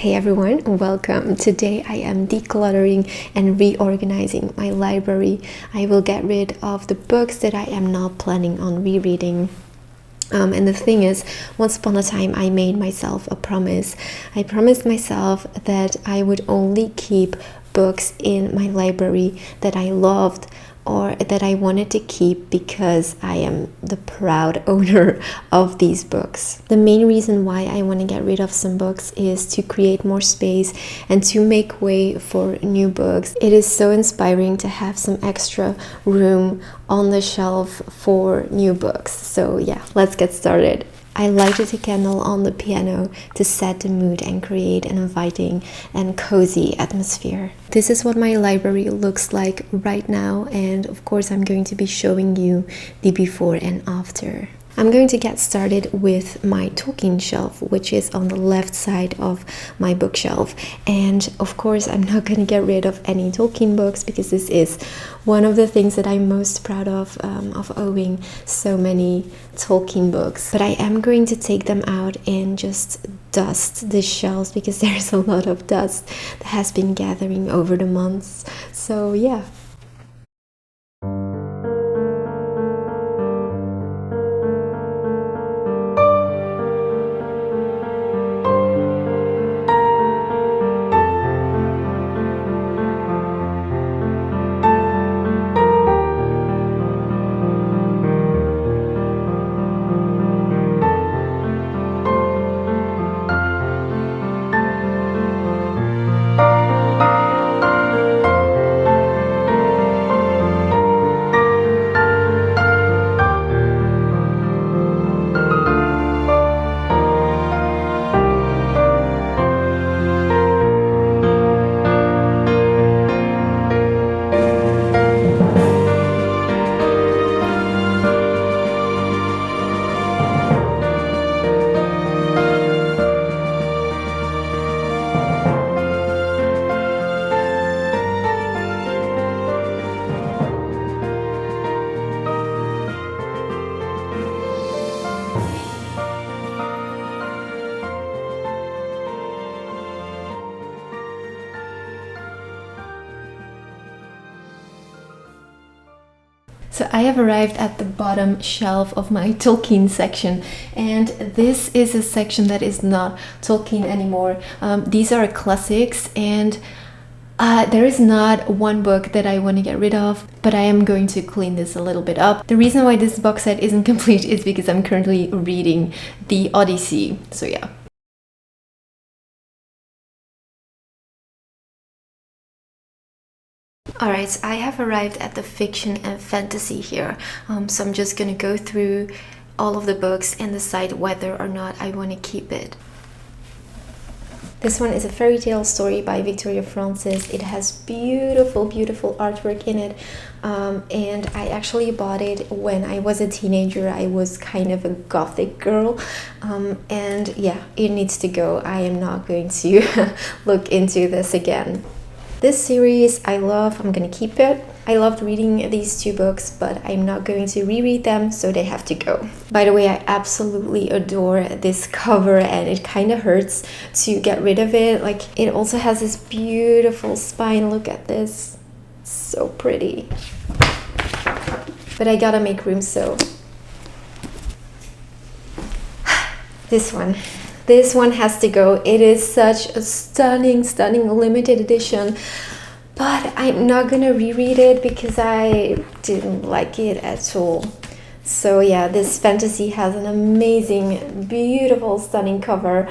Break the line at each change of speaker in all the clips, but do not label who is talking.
Hey everyone, welcome. Today I am decluttering and reorganizing my library. I will get rid of the books that I am not planning on rereading. And the thing is, once upon a time I made myself a promise. I promised myself that I would only keep books in my library that I loved or that I wanted to keep because I am the proud owner of these books. The main reason why I want to get rid of some books is to create more space and to make way for new books. It is so inspiring to have some extra room on the shelf for new books. So yeah, let's get started. I lighted a candle on the piano to set the mood and create an inviting and cozy atmosphere. This is what my library looks like right now, and of course I'm going to be showing you the before and after. I'm going to get started with my Tolkien shelf, which is on the left side of my bookshelf. And of course, I'm not going to get rid of any Tolkien books because this is one of the things that I'm most proud of owning so many Tolkien books. But I am going to take them out and just dust the shelves because there's a lot of dust that has been gathering over the months. So yeah. So I have arrived at the bottom shelf of my Tolkien section, and this is a section that is not Tolkien anymore. These are classics, and there is not one book that I want to get rid of, but I am going to clean this a little bit up. The reason why this box set isn't complete is because I'm currently reading the Odyssey, so yeah. Alright, so I have arrived at the fiction and fantasy here, so I'm just gonna go through all of the books and decide whether or not I want to keep it. This one is a fairy tale story by Victoria Francis. It has beautiful, beautiful artwork in it, and I actually bought it when I was a teenager. I was kind of a gothic girl, and yeah, it needs to go. I am not going to look into this again. This series I love, I'm gonna keep it. I loved reading these two books, but I'm not going to reread them, so they have to go. By the way, I absolutely adore this cover, and it kind of hurts to get rid of it. Like, it also has this beautiful spine. Look at this. So pretty. But I gotta make room, so this one. This one has to go. It is such a stunning, stunning limited edition, but I'm not gonna reread it because I didn't like it at all. So yeah, this fantasy has an amazing, beautiful, stunning cover,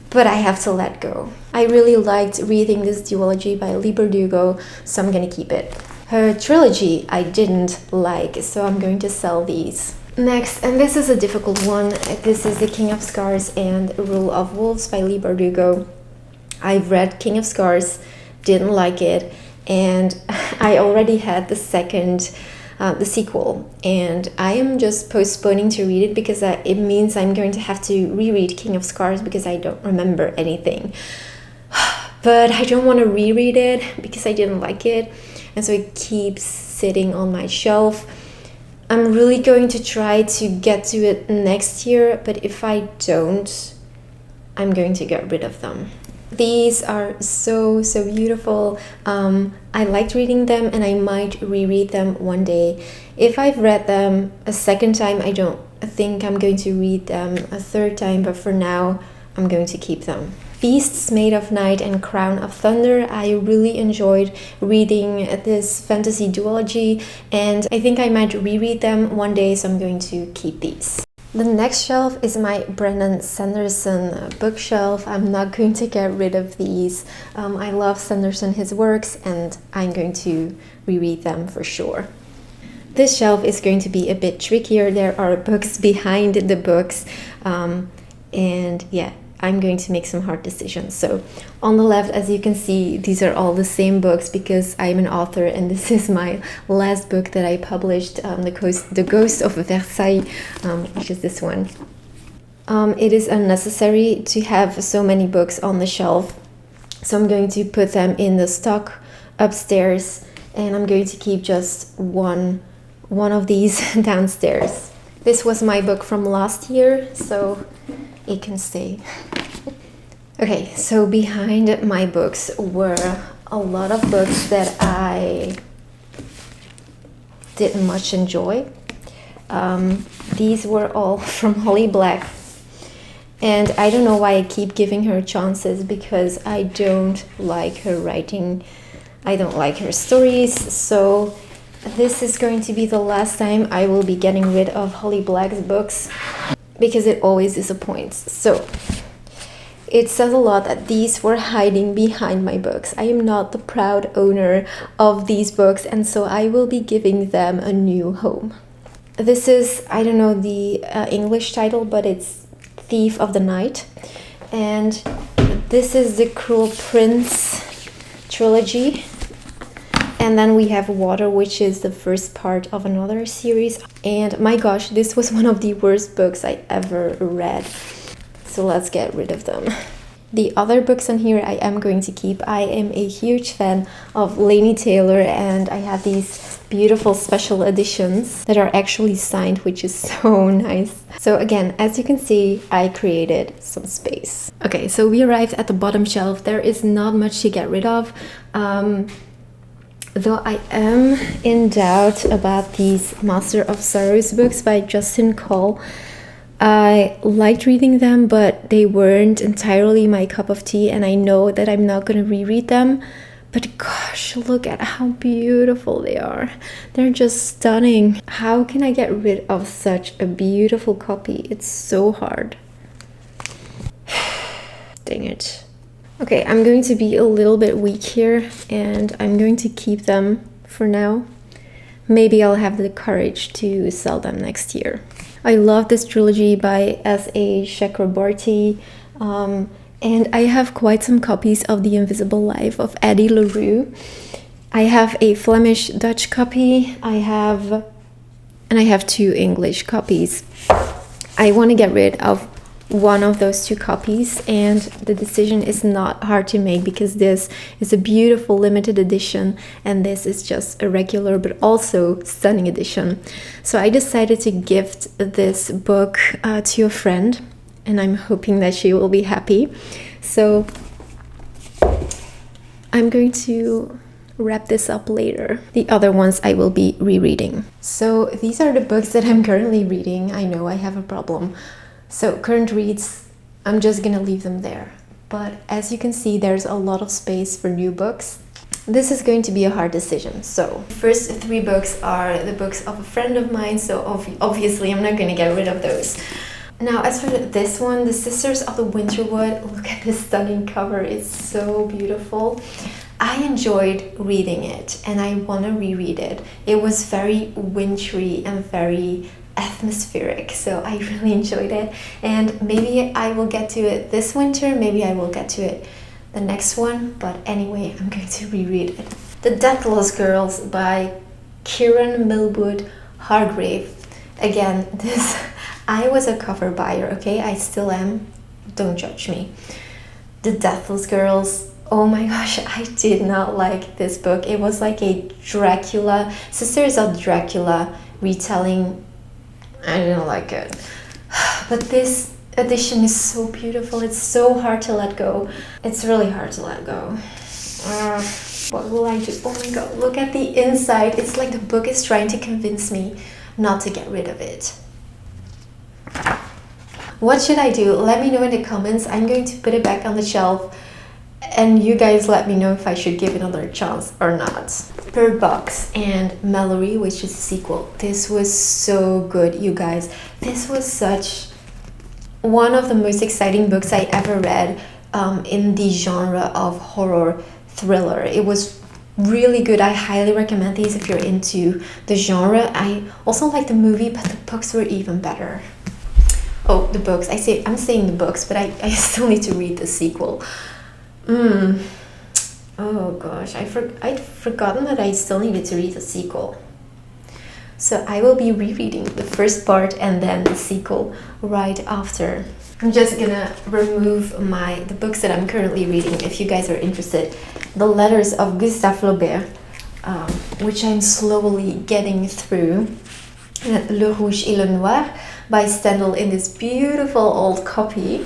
but I have to let go. I really liked reading this duology by Leigh Bardugo, so I'm gonna keep it. Her trilogy I didn't like, so I'm going to sell these. Next, and this is a difficult one, this is The King of Scars and Rule of Wolves by Leigh Bardugo. I've read King of Scars, didn't like it, and I already had the sequel, and I am just postponing to read it because it means I'm going to have to reread King of Scars because I don't remember anything. But I don't want to reread it because I didn't like it, and so it keeps sitting on my shelf. I'm really going to try to get to it next year, but if I don't, I'm going to get rid of them. These are so beautiful. I liked reading them, and I might reread them one day. If I've read them a second time, I don't think I'm going to read them a third time, but for now I'm going to keep them. Beasts Made of Night and Crown of Thunder. I really enjoyed reading this fantasy duology, and I think I might reread them one day, so I'm going to keep these. The next shelf is my Brandon Sanderson bookshelf. I'm not going to get rid of these. I love Sanderson, his works, and I'm going to reread them for sure. This shelf is going to be a bit trickier. There are books behind the books, and yeah, I'm going to make some hard decisions. So on the left, as you can see, these are all the same books because I'm an author, and this is my last book that I published, The Ghost of Versailles, which is this one. It is unnecessary to have so many books on the shelf, so I'm going to put them in the stock upstairs, and I'm going to keep just one of these downstairs. This was my book from last year, so it can stay. Okay, so behind my books were a lot of books that I didn't much enjoy. These were all from Holly Black, and I don't know why I keep giving her chances, because I don't like her writing, I don't like her stories, so this is going to be the last time I will be getting rid of Holly Black's books, because it always disappoints. So it says a lot that these were hiding behind my books. I am not the proud owner of these books, and so I will be giving them a new home. This is, I don't know the English title, but it's Thief of the Night, and this is the Cruel Prince trilogy. And then we have Water, which is the first part of another series. And my gosh, this was one of the worst books I ever read. So let's get rid of them. The other books on here I am going to keep. I am a huge fan of Laini Taylor, and I have these beautiful special editions that are actually signed, which is so nice. So again, as you can see, I created some space. Okay, so we arrived at the bottom shelf. There is not much to get rid of. Though I am in doubt about these Master of Sorrows books by Justin Cole. I liked reading them, but they weren't entirely my cup of tea, and I know that I'm not going to reread them. But gosh, look at how beautiful they are. They're just stunning. How can I get rid of such a beautiful copy? It's so hard. Dang it. Okay, I'm going to be a little bit weak here, and I'm going to keep them for now. Maybe I'll have the courage to sell them next year. I love this trilogy by S.A. Chakraborty, and I have quite some copies of The Invisible Life of Addie LaRue. I have a Flemish-Dutch copy, and I have 2 English copies. I want to get rid of one of those 2 copies, and the decision is not hard to make because this is a beautiful limited edition and this is just a regular but also stunning edition. So I decided to gift this book to a friend, and I'm hoping that she will be happy. So I'm going to wrap this up later. The other ones I will be rereading. So these are the books that I'm currently reading. I know I have a problem. So current reads, I'm just gonna leave them there. But as you can see, there's a lot of space for new books. This is going to be a hard decision. So first 3 books are the books of a friend of mine, so obviously I'm not gonna get rid of those. Now as for this one, The Sisters of the Winterwood, look at this stunning cover, it's so beautiful. I enjoyed reading it and I want to reread it. It was very wintry and very atmospheric, so I really enjoyed it, and maybe I will get to it this winter, maybe I will get to it the next one, but anyway, I'm going to reread it. The Deathless Girls by Kieran Millwood Hargrave. Again, I was a cover buyer, okay? I still am, don't judge me. The Deathless Girls, oh my gosh, I did not like this book. It was like a Dracula, Sisters of Dracula retelling. I didn't like it. But this edition is so beautiful. It's so hard to let go. It's really hard to let go. What will I do? Oh my god, look at the inside. It's like the book is trying to convince me not to get rid of it. What should I do? Let me know in the comments. I'm going to put it back on the shelf, and you guys let me know if I should give it another chance or not. Bird Box and Mallory, which is a sequel. This was so good, you guys. This was such one of the most exciting books I ever read in the genre of horror thriller. It was really good. I highly recommend these if you're into the genre. I also like the movie, but the books were even better. Oh, the books. I'm saying the books, but I still need to read the sequel. Oh gosh, I'd forgotten that I still needed to read the sequel. So I will be rereading the first part and then the sequel right after. I'm just gonna remove the books that I'm currently reading if you guys are interested. The Letters of Gustave Flaubert, which I'm slowly getting through. Le Rouge et le Noir by Stendhal in this beautiful old copy.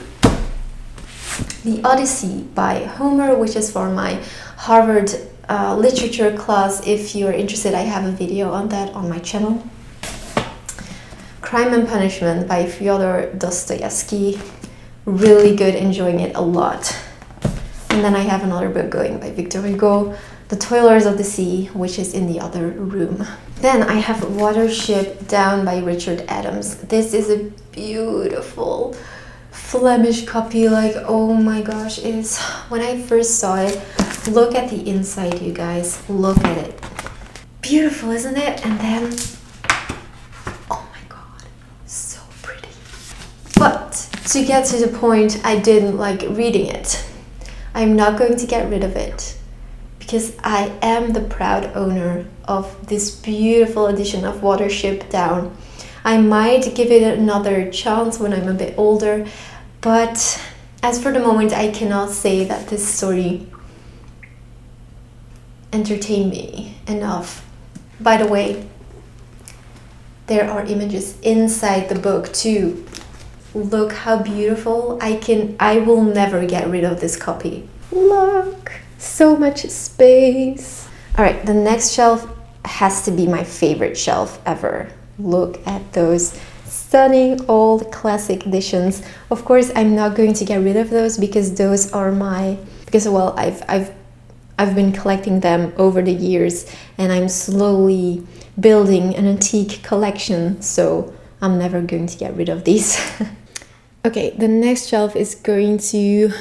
The Odyssey by Homer, which is for my Harvard literature class. If you're interested, I have a video on that on my channel. Crime and Punishment by Fyodor Dostoevsky. Really good, enjoying it a lot. And then I have another book going by Victor Hugo, The Toilers of the Sea, which is in the other room. Then I have Watership Down by Richard Adams. This is a beautiful Flemish copy. Like, oh my gosh, it is. When I first saw it, look at the inside, you guys. Look at it. Beautiful, isn't it? And then, oh my god, so pretty. But to get to the point, I didn't like reading it. I'm not going to get rid of it because I am the proud owner of this beautiful edition of Watership Down. I might give it another chance when I'm a bit older, but as for the moment, I cannot say that this story entertained me enough. By the way, there are images inside the book too. Look how beautiful. I will never get rid of this copy. Look, so much space. All right, the next shelf has to be my favorite shelf ever. Look at those stunning old classic editions. Of course, I'm not going to get rid of those because those are well, I've been collecting them over the years and I'm slowly building an antique collection, so I'm never going to get rid of these. Okay, the next shelf is going to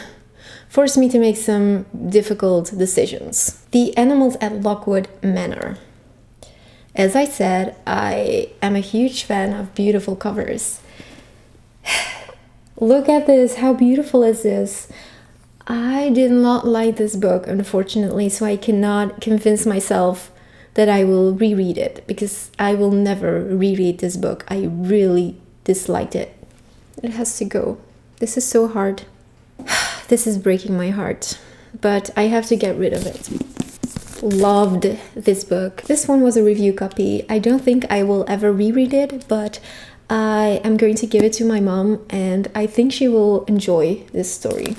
force me to make some difficult decisions. The Animals at Lockwood Manor. As I said, I am a huge fan of beautiful covers. Look at this, how beautiful is this? I did not like this book, unfortunately, so I cannot convince myself that I will reread it, because I will never reread this book. I really disliked it. It has to go. This is so hard. This is breaking my heart, but I have to get rid of it. Loved this book. This one was a review copy. I don't think I will ever reread it, but I am going to give it to my mom and I think she will enjoy this story.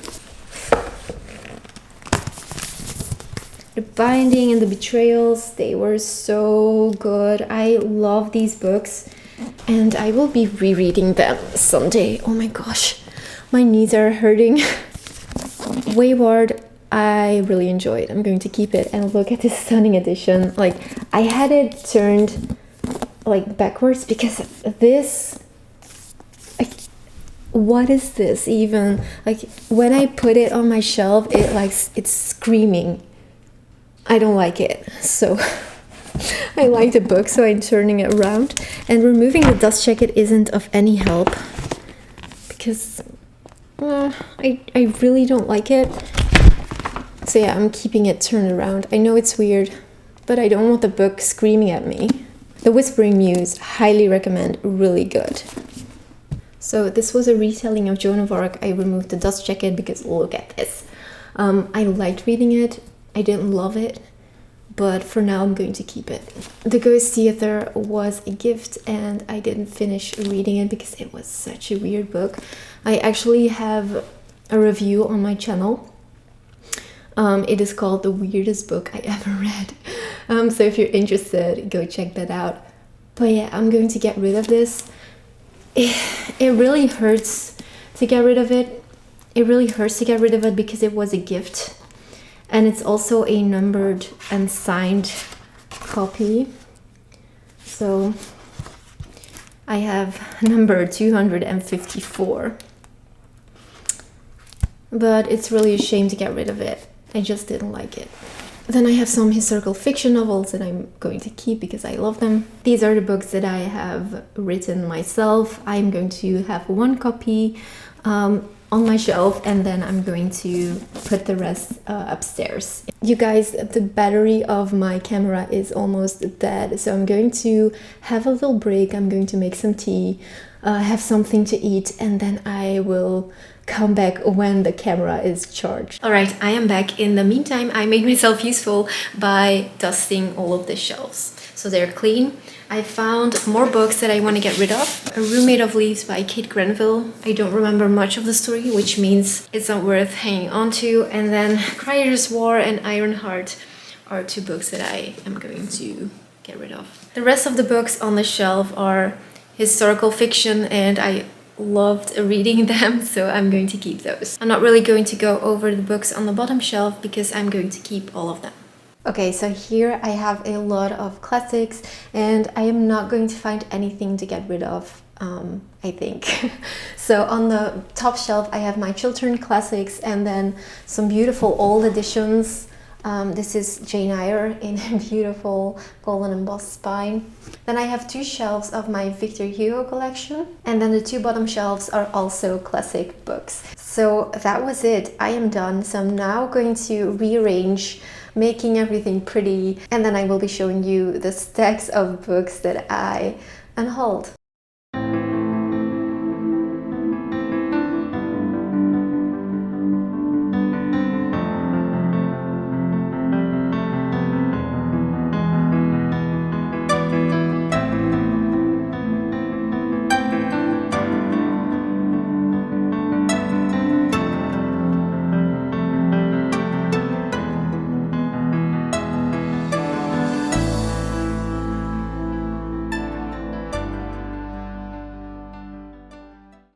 The binding and the betrayals, they were so good. I love these books and I will be rereading them someday. Oh my gosh, my knees are hurting. Wayward, I really enjoyed. I'm going to keep it. And look at this stunning edition. Like, I had it turned like backwards because this, what is this even? Like, when I put it on my shelf, it's screaming. I don't like it. So I like the book, so I'm turning it around. And removing the dust jacket isn't of any help because I really don't like it. So yeah, I'm keeping it turned around. I know it's weird, but I don't want the book screaming at me. The Whispering Muse, highly recommend, really good. So this was a retelling of Joan of Arc. I removed the dust jacket because look at this. I liked reading it. I didn't love it, but for now I'm going to keep it. The Ghost Theater was a gift and I didn't finish reading it because it was such a weird book. I actually have a review on my channel. It is called The Weirdest Book I Ever Read. So if you're interested, go check that out. But yeah, I'm going to get rid of this. It really hurts to get rid of it. It really hurts to get rid of it because it was a gift. And it's also a numbered and signed copy. So I have number 254. But it's really a shame to get rid of it. I just didn't like it. Then I have some historical fiction novels that I'm going to keep because I love them. These are the books that I have written myself. I'm going to have one copy on my shelf, and then I'm going to put the rest upstairs. You guys, the battery of my camera is almost dead, so I'm going to have a little break. I'm going to make some tea, have something to eat, and then I will come back when the camera is charged. Alright, I am back. In the meantime, I made myself useful by dusting all of the shelves. So they're clean. I found more books that I want to get rid of. A Roommate of Leaves by Kate Grenville. I don't remember much of the story, which means it's not worth hanging on to. And then Criers' War and Ironheart are two books that I am going to get rid of. The rest of the books on the shelf are historical fiction, and I loved reading them, so I'm going to keep those. I'm not really going to go over the books on the bottom shelf because I'm going to keep all of them. Okay, so here I have a lot of classics, and I am not going to find anything to get rid of, I think. So on the top shelf I have my children classics and then some beautiful old editions. This is Jane Eyre in a beautiful golden embossed spine. Then I have two shelves of my Victor Hugo collection, and then the two bottom shelves are also classic books. So that was it. I am done. So I'm now going to rearrange, making everything pretty, and then I will be showing you the stacks of books that I unhauled.